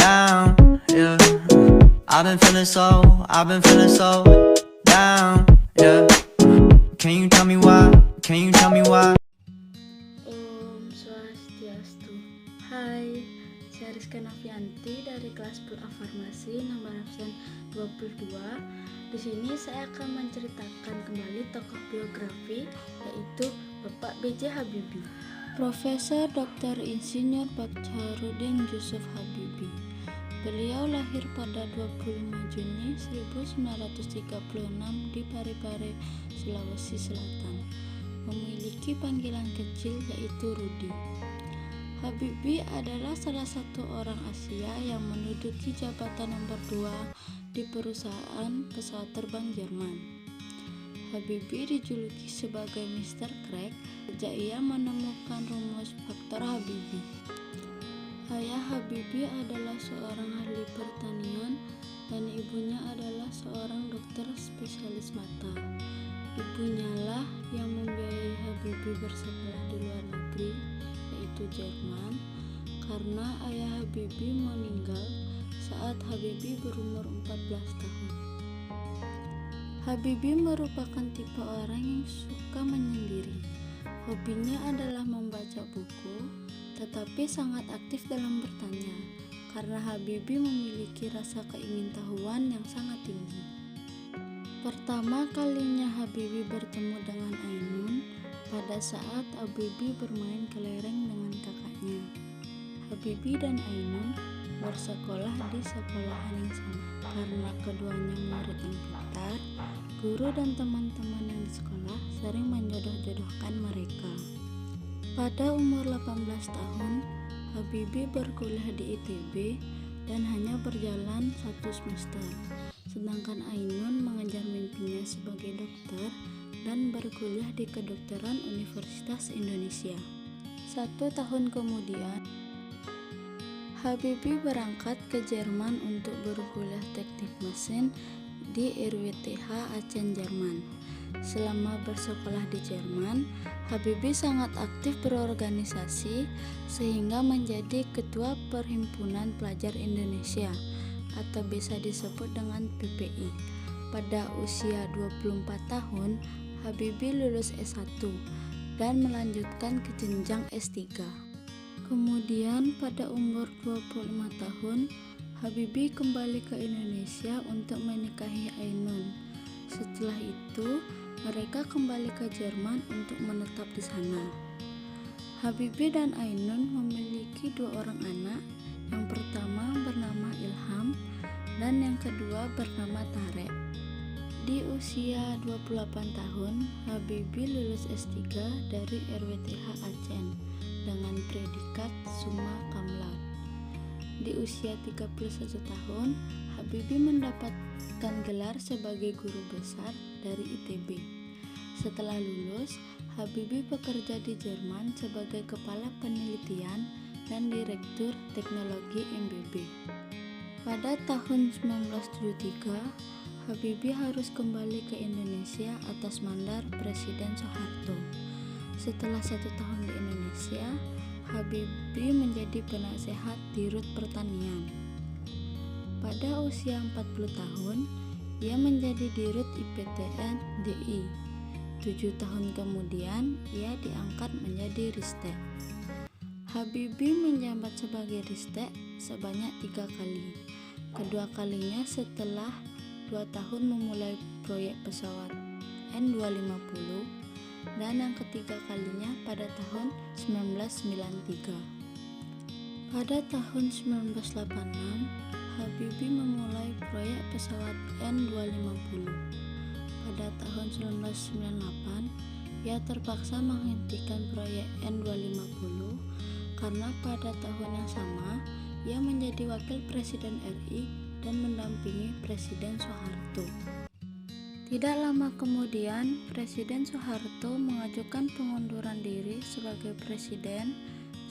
down, yeah. I've been feeling so down, yeah. Can you tell me why? Can you tell me why? Om Swastiastu. Hai, saya Rizka Nafianti dari kelas 10A Farmasi nomor absen 22. Di sini saya akan menceritakan kembali tokoh biografi, yaitu Bapak B.J. Habibie. Profesor Dr. Insinyur Bacharuddin Yusuf Habibie. Beliau lahir pada 25 Juni 1936 di Parepare, Sulawesi Selatan. Memiliki panggilan kecil yaitu Rudi. Habibie adalah salah satu orang Asia yang menduduki jabatan nomor 2 di perusahaan pesawat terbang Jerman. Habibie dijuluki sebagai Mr. Crack sejak ia menemukan rumus faktor Habibie. Ayah Habibie adalah seorang ahli pertanian dan ibunya adalah seorang dokter spesialis mata. Ibunya lah yang membiayai Habibie bersekolah di luar negeri, yaitu Jerman, karena ayah Habibie meninggal saat Habibie berumur 14 tahun. Habibie merupakan tipe orang yang suka menyendiri. Hobinya adalah membaca buku, tetapi sangat aktif dalam bertanya, karena Habibie memiliki rasa keingintahuan yang sangat tinggi. Pertama kalinya Habibie bertemu dengan Ainun pada saat Habibie bermain kelereng dengan kakaknya. Habibie dan Ainun bersekolah di sekolahan yang sama. Karena keduanya murid yang pintar, guru dan teman-teman yang di sekolah sering menjodoh-jodohkan mereka. Pada umur 18 tahun, Habibie berkuliah di ITB dan hanya berjalan 1 semester. Sedangkan Ainun mengejar mimpinya sebagai dokter dan berkuliah di Kedokteran Universitas Indonesia. 1 tahun kemudian, Habibie berangkat ke Jerman untuk berkuliah teknik mesin di RWTH Aachen, Jerman. Selama bersekolah di Jerman, Habibie sangat aktif berorganisasi sehingga menjadi ketua Perhimpunan Pelajar Indonesia atau bisa disebut dengan PPI. Pada usia 24 tahun, Habibie lulus S1 dan melanjutkan ke jenjang S3. Kemudian pada umur 25 tahun, Habibie kembali ke Indonesia untuk menikahi Ainun. Setelah itu, mereka kembali ke Jerman untuk menetap di sana. Habibie dan Ainun memiliki 2 orang anak. Yang pertama bernama Ilham dan yang kedua bernama Tarek. Di usia 28 tahun, Habibie lulus S3 dari RWTH Aachen dengan predikat summa cum laude. Di usia 31 tahun, Habibie mendapatkan gelar sebagai guru besar dari ITB. Setelah lulus, Habibie bekerja di Jerman sebagai kepala penelitian dan direktur teknologi MBB. Pada tahun 1973, Habibie harus kembali ke Indonesia atas mandat Presiden Soeharto. Setelah 1 tahun di Indonesia, Habibie menjadi penasehat Dirut Pertanian. Pada usia 40 tahun, ia menjadi Dirut IPTN DI. 7 tahun kemudian, ia diangkat menjadi Ristek. Habibie menjabat sebagai Ristek sebanyak 3 kali. Kedua kalinya setelah 2 tahun memulai proyek pesawat N250 dan yang ketiga kalinya pada tahun 1993. Pada tahun 1986, Habibie memulai proyek pesawat N250. Pada tahun 1998, ia terpaksa menghentikan proyek N250 karena pada tahun yang sama ia menjadi wakil presiden RI dan mendampingi Presiden Soeharto. Tidak lama kemudian, Presiden Soeharto mengajukan pengunduran diri sebagai presiden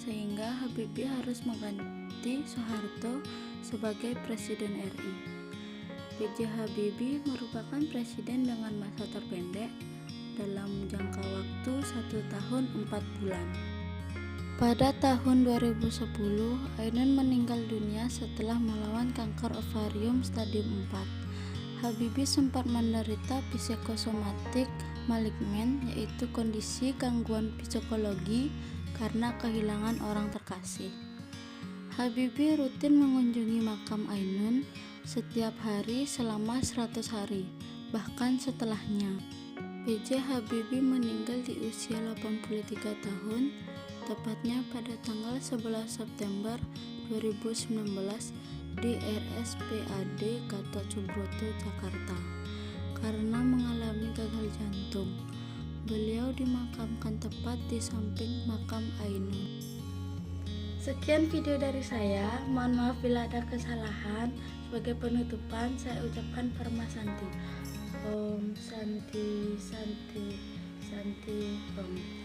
sehingga Habibie harus mengganti Soeharto sebagai Presiden RI. B.J. Habibie merupakan presiden dengan masa terpendek dalam jangka waktu 1 tahun 4 bulan. Pada tahun 2010, Ainun meninggal dunia setelah melawan kanker ovarium stadium 4. Habibie sempat menderita psikosomatik malignen, yaitu kondisi gangguan psikologi karena kehilangan orang terkasih. Habibie rutin mengunjungi makam Ainun setiap hari selama 100 hari, bahkan setelahnya. B.J. Habibie meninggal di usia 83 tahun, tepatnya pada tanggal 11 September 2019 di RSPAD Gatot Subroto, Jakarta, karena mengalami gagal jantung. Beliau dimakamkan tepat di samping makam Ainun. Sekian video dari saya, mohon maaf bila ada kesalahan. Sebagai penutupan, saya ucapkan Parmasanti. Om Santi Santi Santi Om.